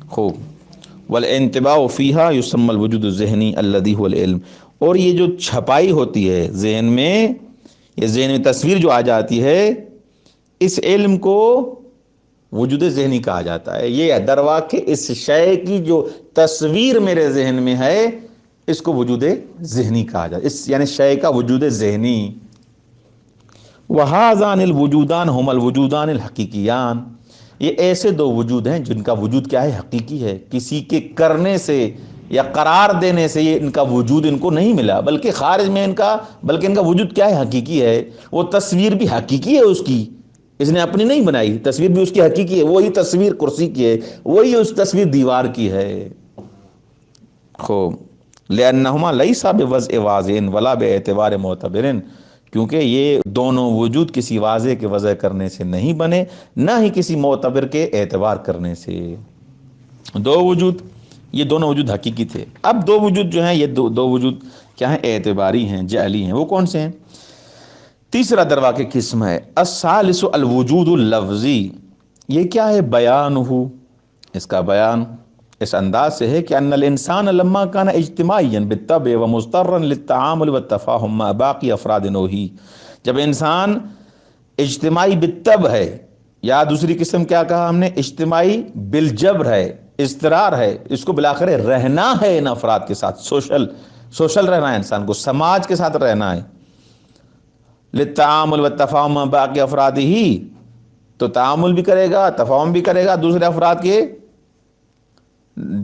خوب. والانتباہ فیہا یسمى الوجود الذہنی الذی هو العلم، اور یہ جو چھپائی ہوتی ہے ذہن میں، یہ ذہن میں تصویر جو آ جاتی ہے، اس علم کو وجود ذہنی کہا جاتا ہے. یہ در واقع اس شے کی جو تصویر میرے ذہن میں ہے اس کو وجود ذہنی کہا جاتا ہے، اس یعنی شے کا وجود ذہنی. وَهَذَانِ الْوُجُودَانِ هُمَا الْوُجُودَانِ الْحَقِيقِيَانِ، یہ ایسے دو وجود ہیں جن کا وجود کیا ہے؟ حقیقی ہے. کسی کے کرنے سے یا قرار دینے سے یہ ان کا وجود ان کو نہیں ملا، بلکہ خارج میں بلکہ ان کا وجود کیا ہے؟ حقیقی ہے. وہ تصویر بھی حقیقی ہے، اس نے اپنی نہیں بنائی، تصویر بھی اس کی حقیقی ہے. وہی تصویر کرسی کی ہے، وہی اس تصویر دیوار کی ہے. خوب. لأنہما لیسا بوضع واضح ولا باعتبار معتبر، کیونکہ یہ دونوں وجود کسی واضح کے وضع کرنے سے نہیں بنے، نہ ہی کسی معتبر کے اعتبار کرنے سے. دو وجود، یہ دونوں وجود حقیقی تھے. اب دو وجود جو ہیں، یہ دو وجود کیا ہیں؟ اعتباری ہیں، جعلی ہیں. وہ کون سے ہیں؟ تیسرا در واقع قسم ہے الثالث الوجود اللفظی. یہ کیا ہے؟ بیانہ، اس کا بیان اس انداز سے ہے کہ ان الانسان لما کان اجتماعیا بالطبع ومضطرا للتعامل والتفاهم مع باقی افراد نوعہ، جب انسان اجتماعی بالطبع ہے، یا دوسری قسم کیا کہا ہم نے؟ اجتماعی بالجبر ہے، اضطرار ہے، اس کو بالآخر رہنا ہے ان افراد کے ساتھ، سوشل رہنا ہے، انسان کو سماج کے ساتھ رہنا ہے. للتعامل والتفاهم مع باقی افراد ہی، تو تعامل بھی کرے گا، تفاہم بھی کرے گا دوسرے افراد کے،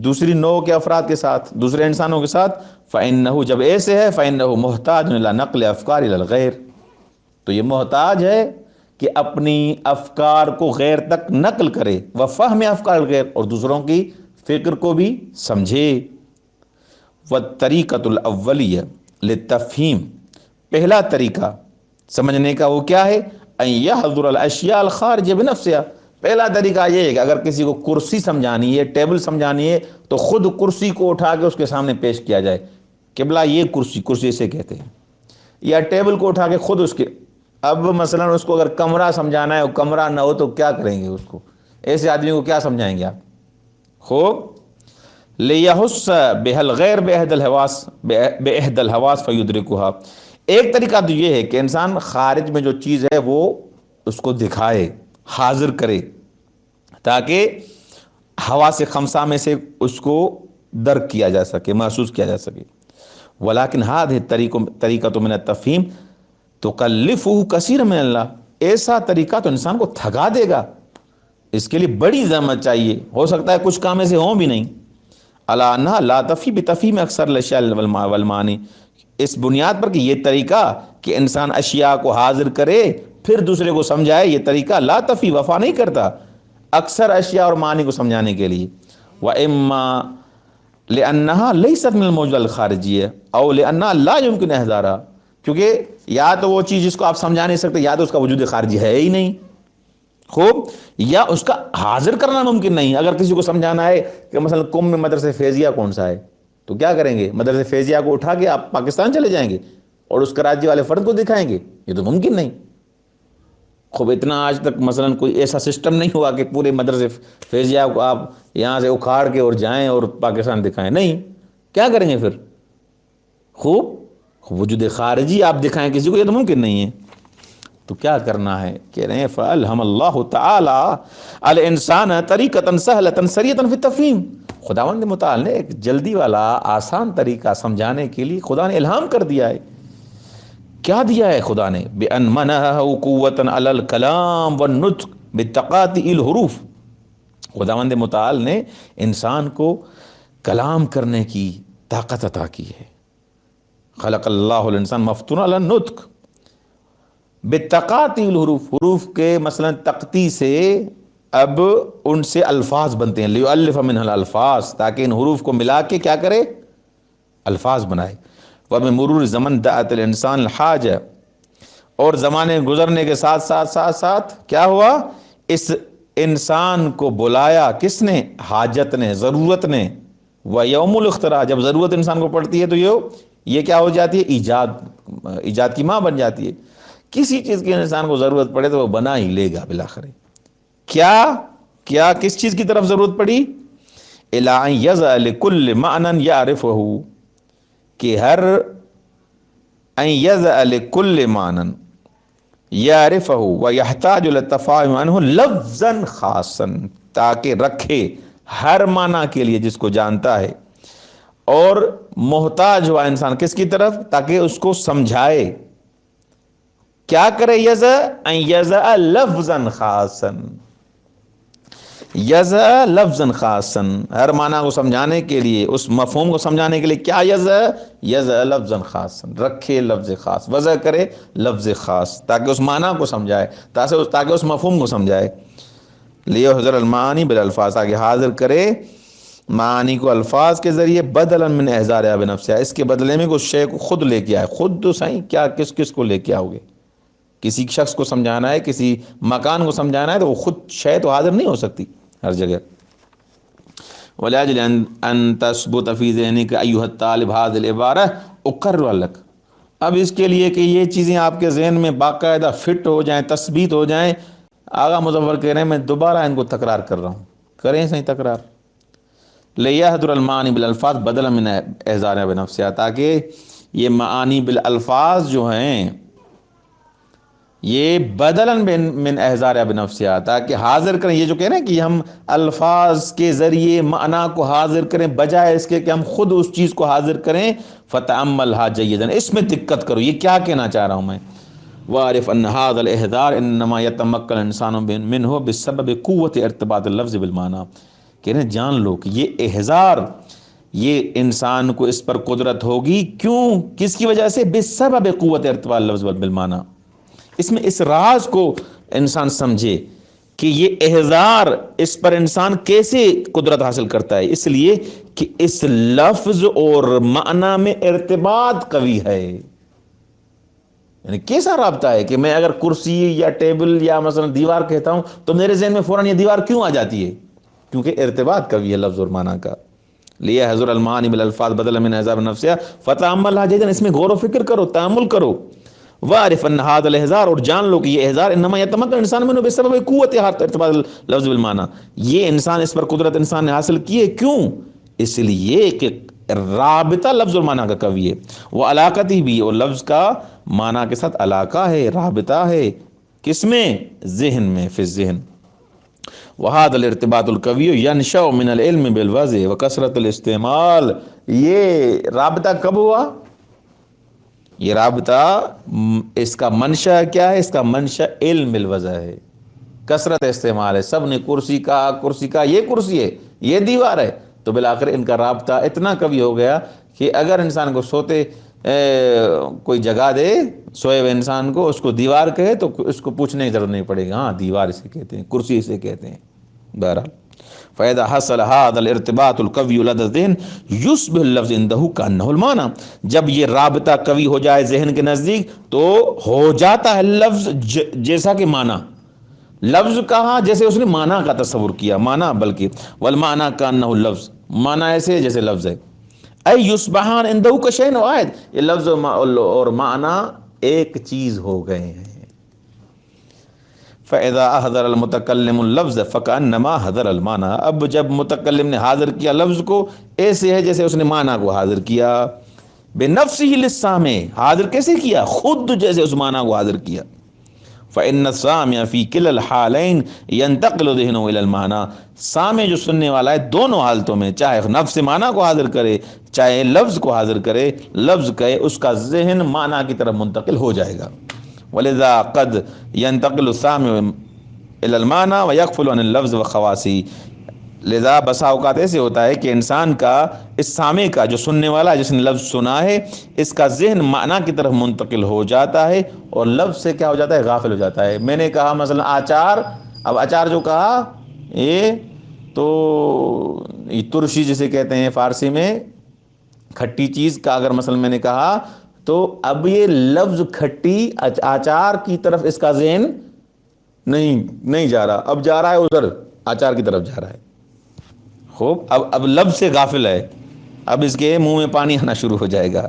دوسری نوع کے افراد کے ساتھ، دوسرے انسانوں کے ساتھ. فإنہ، جب ایسے ہے، فإنہ محتاج الی نقل افکار الی الغیر، تو یہ محتاج ہے کہ اپنی افکار کو غیر تک نقل کرے. وفہم افکار الغیر، اور دوسروں کی فکر کو بھی سمجھے. والطریقۃ الاولیہ للتفہیم، پہلا طریقہ سمجھنے کا وہ کیا ہے؟ ان یحضر الاشیاء الخارجہ بنفسها، پہلا طریقہ یہ ہے کہ اگر کسی کو کرسی سمجھانی ہے، ٹیبل سمجھانی ہے، تو خود کرسی کو اٹھا کے اس کے سامنے پیش کیا جائے. قبلہ یہ کرسی اسے کہتے ہیں. یا ٹیبل کو اٹھا کے خود اس کے، اب مثلا اس کو اگر کمرہ سمجھانا ہے، وہ کمرہ نہ ہو تو کیا کریں گے؟ اس کو، ایسے آدمی کو کیا سمجھائیں گے آپ؟ خوب. لیحس بها الغیر باحد الحواس فیدرکها، ایک طریقہ تو یہ ہے کہ انسان خارج میں جو چیز ہے وہ اس کو دکھائے، حاضر کرے، تاکہ حواس خمسہ میں سے اس کو درک کیا جا سکے، محسوس کیا جا سکے. ولیکن هذه طریقۃ من التفہیم تکلفہ کثیر من اللہ، ایسا طریقہ تو انسان کو تھکا دے گا، اس کے لیے بڑی زحمت چاہیے، ہو سکتا ہے کچھ کام ایسے ہوں بھی نہیں. الا انہا لا تفی بتفہیم اکثر الاشیاء والمعانی، اس بنیاد پر کہ یہ طریقہ کہ انسان اشیاء کو حاضر کرے پھر دوسرے کو سمجھائے، یہ طریقہ لا تفی، وفا نہیں کرتا اکثر اشیاء اور معنی کو سمجھانے کے لیے. وَإِمَّا لِأَنَّهَا لَيْسَتْ مِنَ الْمَوْجُودِ الْخَارِجِيَّةِ أَوْ لِأَنَّهَا لَا يُمْكِنُ إِحْضَارُهَا، کیونکہ یا تو وہ چیز جس کو آپ سمجھا نہیں سکتے، یا تو اس کا وجود خارجی ہے ہی نہیں. خوب. یا اس کا حاضر کرنا ممکن نہیں. اگر کسی کو سمجھانا ہے کہ مثلا قم میں مدرسہ فیضیہ کون سا ہے، تو کیا کریں گے؟ مدرسہ فیضیہ کو اٹھا کے آپ پاکستان چلے جائیں گے اور اس کراچی والے فرد کو دکھائیں گے؟ یہ تو ممکن نہیں. خوب. اتنا آج تک مثلا کوئی ایسا سسٹم نہیں ہوا کہ پورے مدرسے فیضیہ کو آپ یہاں سے اکھاڑ کے اور جائیں اور پاکستان دکھائیں. نہیں. کیا کریں گے پھر؟ خوب. وجود خارجی آپ دکھائیں کسی کو، یہ تو ممکن نہیں ہے. تو کیا کرنا ہے؟ کہہ رہے ہیں فَأَلْهَمَ اللَّهُ تَعَالَى الْإِنسَانَ طَرِيقَةً سَهْلَةً سَرِيَةً فِي التَّفْهِيمِ، خداوند متعال نے ایک جلدی والا آسان طریقہ سمجھانے کے لیے خدا نے الہام کر دیا ہے. کیا دیا ہے خدا نے؟ بِأَنْ مَنَحَهُ قُوَّةً عَلَى الْكَلَامِ وَالنُّطْقِ بِالتَّقَاطِعِ الْحُرُوفِ، خداوند متعال نے انسان کو کلام کرنے کی طاقت عطا کی ہے. خلق اللہ الانسان مفتون علی النطق بالتقاطی الحروف، حروف کے مثلا تقطی سے اب ان سے الفاظ بنتے ہیں. لیؤلف منها الالفاظ، تاکہ ان حروف کو ملا کے کیا کرے؟ الفاظ بنائے. وبمرور زمن دعت الانسان الحاجہ، اور زمانے گزرنے کے ساتھ کیا ہوا؟ اس انسان کو بلایا کس نے؟ حاجت نے، ضرورت نے. و یوم الاختراع، جب ضرورت انسان کو پڑتی ہے تو یہ کیا ہو جاتی ہے؟ ایجاد کی ماں بن جاتی ہے. کسی چیز کی انسان کو ضرورت پڑے تو وہ بنا ہی لے گا بالآخر. کیا کس چیز کی طرف ضرورت پڑی؟ الی ان یضع لکل معنی یعرفہ، کہ ہر ان یضع لکل معنی یعرفہ ویحتاج الی التفاہم عنہ لفظا خاصا، تاکہ رکھے ہر معنی کے لیے جس کو جانتا ہے، اور محتاج ہوا انسان کس کی طرف؟ تاکہ اس کو سمجھائے. کیا کرے؟ یضع ان یضع لفظا خاصا، یضع لفظا خاصا، ہر معنی کو سمجھانے کے لیے، اس مفہوم کو سمجھانے کے لیے کیا یضع لفظا خاصا، رکھے لفظ خاص، وضع کرے لفظ خاص، تاکہ اس معنی کو سمجھائے، تاکہ اس مفہوم کو سمجھائے. لیحضر المعانی بالالفاظ، تاکہ حاضر کرے معانی کو الفاظ کے ذریعے، بدلا من احضارها بنفسها، اس کے بدلے میں اس شے کو خود لے کے آئے. خود تو صحیح، کیا کس کو لے کے آؤ گے؟ کسی شخص کو سمجھانا ہے، کسی مکان کو سمجھانا ہے، تو وہ خود شے تو حاضر نہیں ہو سکتی ہر جگہ. وَلِأَجْلِ أَن تَثْبُتَ فِي ذِهْنِكَ أَيُّهَا الطَّالِبُ هَذِهِ الْعِبَارَةَ أُقَرُّ لَكَ، اب اس کے لیے کہ یہ چیزیں آپ کے ذہن میں باقاعدہ فٹ ہو جائیں، تثبیت ہو جائیں، آغا مظفر کہہ رہے ہیں میں دوبارہ ان کو تکرار کر رہا ہوں، کریں صحیح تکرار. لِيَحْضُرَ الْمَعَانِي بِالْأَلْفَاظِ بَدَلًا مِنْ إِحْضَارِهَا بِنَفْسِهَا، تاکہ یہ معانی بالالفاظ جو ہیں یہ بدلاً من احضارها بنفسها، تاکہ حاضر کریں. یہ جو کہہ رہے ہیں کہ ہم الفاظ کے ذریعے معنی کو حاضر کریں، بجائے اس کے کہ ہم خود اس چیز کو حاضر کریں. فتأملها جيدا، اس میں دقت کرو، یہ کیا کہنا چاہ رہا ہوں میں. وعرف ان هذا الاحضار انما يتمكن الانسان منه بسبب قوة ارتباط اللفظ بالمعنى، کہہ رہے ہیں جان لو کہ یہ احضار، یہ انسان کو اس پر قدرت ہوگی، کیوں؟ کس کی وجہ سے؟ بسبب قوة ارتباط اللفظ بالمعنى. اس میں اس راز کو انسان سمجھے کہ یہ احضار، اس پر انسان کیسے قدرت حاصل کرتا ہے. اس لیے کہ اس لفظ اور معنی میں ارتباط قوی ہے. یعنی کیسا رابطہ ہے کہ میں اگر کرسی یا ٹیبل یا مثلا دیوار کہتا ہوں تو میرے ذہن میں فوراً یہ دیوار کیوں آ جاتی ہے؟ کیونکہ ارتباط قوی ہے لفظ اور معنی کا. لیحضر المعانی بالالفاظ بدلا من احضار نفسها فتأملها جيدا، اس میں غور و فکر کرو، تأمل کرو. وعرف ان هذا الاحضار، اور جان لو کہ یہ احضار انما يتمكن الانسان منه بسبب قوة ارتباط اللفظ بالمعنى، یہ انسان اس پر قدرت انسان نے حاصل کی ہے، کیوں؟ اس لیے کہ رابطہ لفظ اور معنی کا قوی ہے. وہ علاقت ہی بھی، اور لفظ کا معنی کے ساتھ علاقہ ہے، رابطہ ہے، کس میں؟ ذہن میں، فی الذہن. وهذا الارتباط القوی ينشأ من العلم بالوضع وکثرت الاستعمال، یہ رابطہ کب ہوا؟ یہ رابطہ اس کا منشا کیا ہے؟ اس کا منشا علم بالوضع ہے، کثرت استعمال ہے. سب نے کرسی کا یہ کرسی ہے، یہ دیوار ہے، تو بالآخر ان کا رابطہ اتنا قوی ہو گیا کہ اگر انسان کو سوتے کوئی جگہ دے سوئے ہوئے انسان کو، اس کو دیوار کہے تو اس کو پوچھنے کی ضرورت نہیں پڑے گی، ہاں دیوار اسے کہتے ہیں، کرسی اسے کہتے ہیں. بہرحال فَإِذَا حَصَلَ هَذَا الْإِرْتِبَاطُ الْقَوِيُّ لَدَى الذِّهْنِ يُشْبِهُ اللَّفْظُ عِنْدَهُ كَأَنَّهُ الْمَعْنَى، جب یہ رابطہ قوی ہو جائے ذہن کے نزدیک تو ہو جاتا ہے لفظ جیسا کہ معنی. لفظ کہا جیسے اس نے معنی کا تصور کیا، معنی بلکہ وَالْمَعْنَى كَأَنَّهُ اللَّفْظُ، معنی ایسے جیسے لفظ ہے. اَيْ يُصْبَحَانَ عِنْدَهُ كَشَيْءٍ وَاحِدٍ، یہ لفظ اور معنی ایک چیز ہو گئے ہیں. فَإِذَا أَحْضَرَ الْمُتَكَلِّمُ اللَّفْظَ فَكَأَنَّمَا حَضَرَ الْمَعْنَى، اب جب متکلم نے حاضر کیا لفظ کو، ایسے ہے جیسے اس نے معنی کو حاضر کیا. بِنَفْسِهِ لِلسَّامِعِ، حاضر کیسے کیا؟ خود جیسے اس معنی کو حاضر کیا. فَإِنَّ السَّامِعَ فِي كِلَا الْحَالَيْنِ يَنْتَقِلُ ذِهْنُهُ إِلَى الْمَعْنَى، سامع جو سننے والا ہے دونوں حالتوں میں، چاہے نفس معنی کو حاضر کرے چاہے لفظ کو حاضر کرے، لفظ کہے اس کا ذہن معنی کی طرف منتقل ہو جائے گا. وَلِذَا قَدْ يَنْتَقِلُ السَّامِعُ إِلَى الْمَعْنَى وَيَغْفُلُ عَنِ اللَّفْظِ وَخَوَاصِهِ، لذا بسا اوقات ایسے ہوتا ہے کہ انسان کا، اس سامع کا جو سننے والا ہے جس نے لفظ سنا ہے، اس کا ذہن معنی کی طرف منتقل ہو جاتا ہے اور لفظ سے کیا ہو جاتا ہے؟ غافل ہو جاتا ہے. میں نے کہا مثلا آچار، اب اچار جو کہا یہ تو یہ ترشی جسے کہتے ہیں فارسی میں، کھٹی چیز کا اگر مثلا میں نے کہا تو اب یہ لفظ کھٹی آچار کی طرف اس کا ذہن نہیں جا رہا، اب جا رہا ہے ادھر آچار کی طرف جا رہا ہے. خوب، اب لفظ سے غافل ہے، اب اس کے منہ میں پانی آنا شروع ہو جائے گا.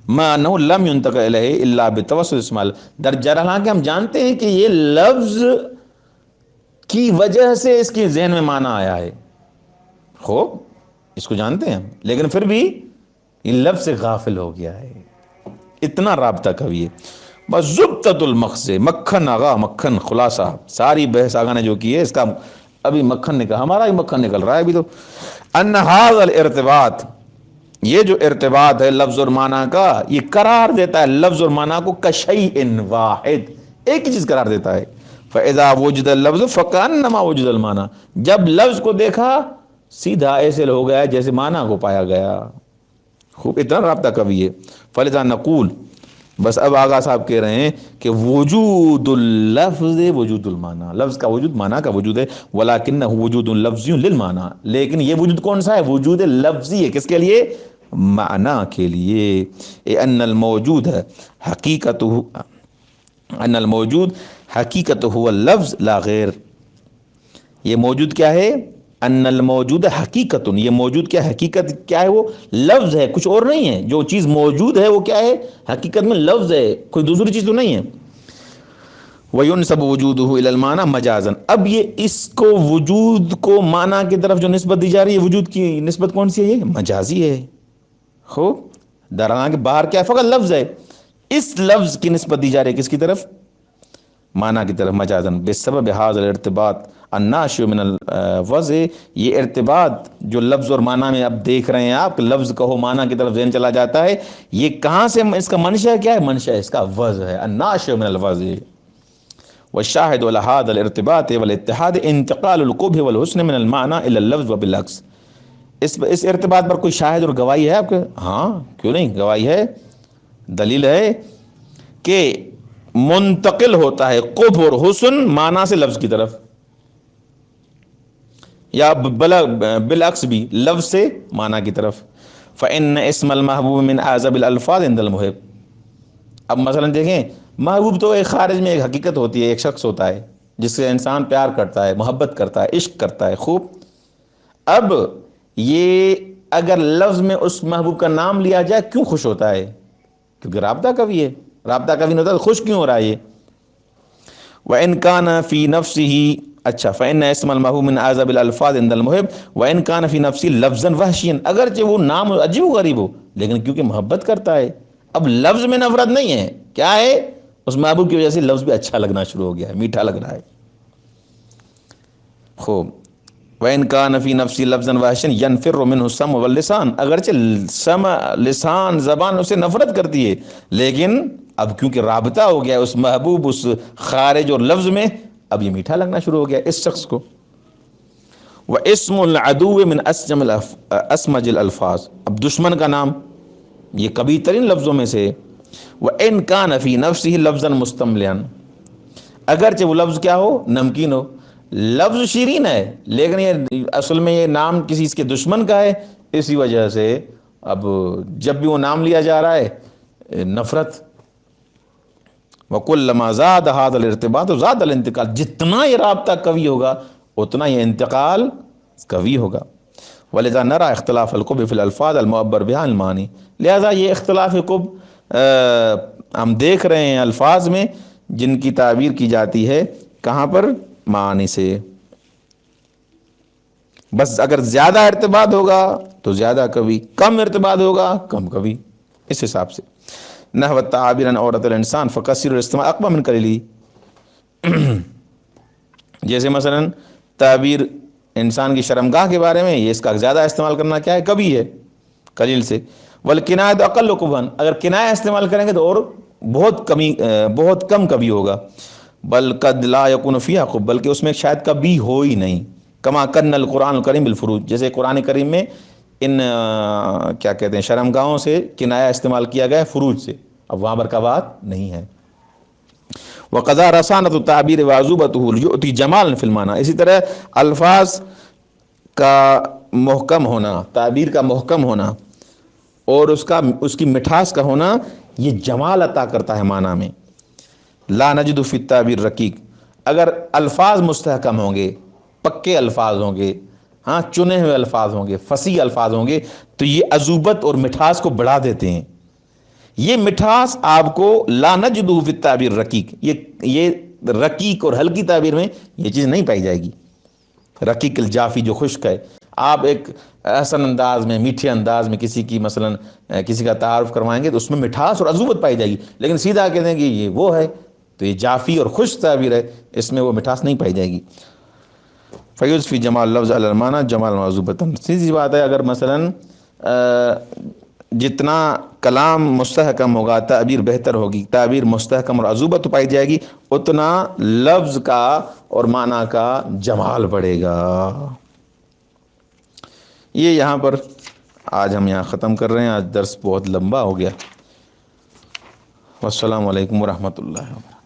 ما انه لم ينتقل الیہ الا بتوسط اسمال، درجہ حالانکہ ہم جانتے ہیں کہ یہ لفظ کی وجہ سے اس کے ذہن میں معنی آیا ہے. خوب، اس کو جانتے ہیں ہم، لیکن پھر بھی یہ لفظ سے غافل ہو گیا ہے. اتنا رابطہ کبھی ہے. بس زبدۃ المخز، مکھن آغا، مکھن خلاصہ، ساری بحث آغا نے جو کی ہے اس کا ابھی مکھن نکل، ہمارا ہی مکھن نکل رہا ہے ابھی تو. ان ھذا الارتباط، یہ جو ارتباط ہے لفظ اور معنی کا، یہ قرار دیتا ہے لفظ اور معنی کو کشیء واحد، ایک ہی چیز قرار دیتا ہے. فاذا وجد اللفظ فکانما وجد المعنی، جب لفظ کو دیکھا سیدھا ایسے ہو گیا جیسے معنی کو پایا گیا. خوب، اتنا رابطہ کبھی ہے. فلذا نقول، بس اب آغا صاحب کہہ رہے ہیں کہ وجود اللفظ وجود المعنی، لفظ کا وجود معنی کا وجود ہے. ولکنہ وجود لفظی للمعنی، لیکن یہ وجود کون سا ہے؟ وجود لفظی ہے. کس کے لیے؟ معنی کے لیے. ان الموجود حقیقت، ان الموجود حقیقت هو اللفظ لا غیر. یہ موجود کیا ہے؟ ان الموجود حقیقت، یہ موجود کیا حقیقت کیا ہے؟ وہ لفظ ہے، کچھ اور نہیں ہے. جو چیز موجود ہے وہ کیا ہے؟ حقیقت میں لفظ ہے، کوئی دوسری چیز تو نہیں ہے. وَيُنْسَبُ وُجُودُهُ إِلَى الْمَعْنَى مَجَازًا، اب یہ اس کو وجود کو معنی کی طرف جو نسبت دی جا رہی ہے، وجود کی نسبت کون سی ہے؟ یہ مجازی ہے. خوب، درحالانکہ باہر کیا ہے؟ فقط لفظ ہے. اس لفظ کی نسبت دی جا رہی ہے کس کی طرف؟ معنی کی طرف. مجازاً بسبب هذا الارتباط الناشئ من الوضع، یہ ارتباط جو لفظ اور معنی میں اب دیکھ رہے ہیں آپ، لفظ کہو معنی کی طرف ذہن چلا جاتا ہے، یہ کہاں سے اس کا منشأ کیا ہے؟ منشأ اس کا وضع ہے، الناشئ من الوضع. والشاهد على هذا الارتباط والاتحاد انتقال القبح والحسن من المعنى الى اللفظ وبالعكس. اس ارتباط پر کوئی شاہد اور گواہی ہے آپ کے؟ ہاں، کیوں نہیں، گواہی ہے، دلیل ہے کہ منتقل ہوتا ہے قبح اور حسن معنی سے لفظ کی طرف، یا بالعکس بھی لفظ سے معنی کی طرف. فإن اسم المحبوب من أعظم الألفاظ عند المحب. اب مثلا دیکھیں، محبوب تو ایک خارج میں ایک حقیقت ہوتی ہے، ایک شخص ہوتا ہے جس سے انسان پیار کرتا ہے، محبت کرتا ہے، عشق کرتا ہے. خوب، اب یہ اگر لفظ میں اس محبوب کا نام لیا جائے کیوں خوش ہوتا ہے؟ کیونکہ رابطہ کبھی ہے. رابطہ کبھی نہیں ہوتا تو خوش کیوں ہو رہا ہے یہ؟ وَإِنْ كَانَ فِي نَفْسِهِ، اچھا، فَإِنَّ اسْمَ الْمَحْبُوبِ مِنْ أَعْظَمِ الْأَلْفَاظِ عِنْدَ الْمُحِبِّ وَإِنْ كَانَ فِي نَفْسِهِ لَفْظًا وَحْشِيًّا، اگرچہ وہ نام عجیب و غریب ہو لیکن کیونکہ محبت کرتا ہے. اب لفظ میں نفرت نہیں ہے، کیا ہے؟ اس محبوب کی وجہ سے لفظ بھی اچھا لگنا شروع ہو گیا ہے، میٹھا لگ رہا ہے. خوب، وَإِنْ كَانَ فِي نَفْسِهِ لَفْظًا وَحْشِيًّا يَنْفِرُّ مِنْهُ السَّمْعُ وَاللِّسَانُ، اگرچہ سمع، لسان، زبان اسے نفرت کرتی ہے، لیکن اب کیونکہ رابطہ ہو گیا اس محبوب، اس خارج اور لفظ میں، اب یہ میٹھا لگنا شروع ہو گیا اس شخص کو. وَاسْمُ الْعَدُوِّ مِنْ أَسْمَجِ الْأَلْفَاظ، اب دشمن کا نام یہ کبھی ترین لفظوں میں سے. وَإِنْ كَانَ فِي نَفْسِهِ لَفْظًا مُسْتَمْلِيًا، اگرچہ وہ لفظ کیا ہو؟ نمکین ہو. لفظ شیرین ہے لیکن یہ اصل میں یہ نام کسی اس کے دشمن کا ہے، اسی وجہ سے اب جب بھی وہ نام لیا جا رہا ہے نفرت. وَكُلَّمَا زَادَ هَذَا الْارْتِبَاطُ زَادَ الْانْتِقَالُ، جتنا یہ رابطہ قوی ہوگا اتنا یہ انتقال قوی ہوگا. وَلِذَا نَرَى اخْتِلَافَ الْقُبْحِ فِي الْأَلْفَاظِ الْمُعَبَّرِ بِهَا عَنِ الْمَعَانِي، لہذا یہ اختلاف قبح ہم دیکھ رہے ہیں الفاظ میں جن کی تعبیر کی جاتی ہے کہاں پر؟ معانی سے. بس اگر زیادہ ارتباط ہوگا تو زیادہ کبھی، کم ارتباط ہوگا کم کبھی، اس حساب سے. نحو التعابیر عن عورت الانسان فکثیر الاستعمال اقوى من قلیلہ، جیسے مثلا تعبیر انسان کی شرمگاہ کے بارے میں، یہ اس کا زیادہ استعمال کرنا کیا ہے؟ کبھی ہے، قلیل سے. والکنایۃ اقل قبحا، اگر کنایہ استعمال کریں گے تو اور بہت کم کبھی ہوگا. بل قد لا یکون فیہا قبح، بلکہ اس میں شاید کبھی ہو ہی نہیں. کما کن القرآن الکریم بالفروج، جیسے قرآن کریم میں ان کیا کہتے ہیں شرمگاہوں سے کنایہ استعمال کیا گیا ہے، فروج سے، اب وہاں پر کباہت نہیں ہے. وقضا رسانۃ التعبیر واذوبتہ یؤتی جمالا فی المعنی، اسی طرح الفاظ کا محکم ہونا، تعبیر کا محکم ہونا اور اس کی مٹھاس کا ہونا، یہ جمال عطا کرتا ہے معنی میں. لا نجد فی التعبیر رقیق، اگر الفاظ مستحکم ہوں گے، پکے الفاظ ہوں گے، ہاں چنے ہوئے الفاظ ہوں گے، فصیح الفاظ ہوں گے، تو یہ عذوبت اور مٹھاس کو بڑھا دیتے ہیں۔ یہ مٹھاس آپ کو لا نجدہ فی التعبیر رقیق، یہ رقیق اور ہلکی تعبیر میں یہ چیز نہیں پائی جائے گی۔ رقیق الجافی جو خشک ہے، آپ ایک احسن انداز میں، میٹھے انداز میں کسی کی مثلا کسی کا تعارف کروائیں گے تو اس میں مٹھاس اور عذوبت پائی جائے گی، لیکن سیدھا کہہ دیں گے یہ وہ ہے تو یہ جافی اور خشک تعبیر ہے، اس میں وہ مٹھاس نہیں پائی جائے گی۔ فیوز فی جمال لفظ المانہ جمال عذوبتاً، سیدھی بات ہے، اگر مثلا جتنا کلام مستحکم ہوگا تعبیر بہتر ہوگی، تعبیر مستحکم اور عذوبت پائی جائے گی، اتنا لفظ کا اور معنی کا جمال بڑھے گا۔ یہ یہاں پر آج ہم یہاں ختم کر رہے ہیں، آج درس بہت لمبا ہو گیا۔ والسلام علیکم ورحمۃ اللہ وبرکاتہ۔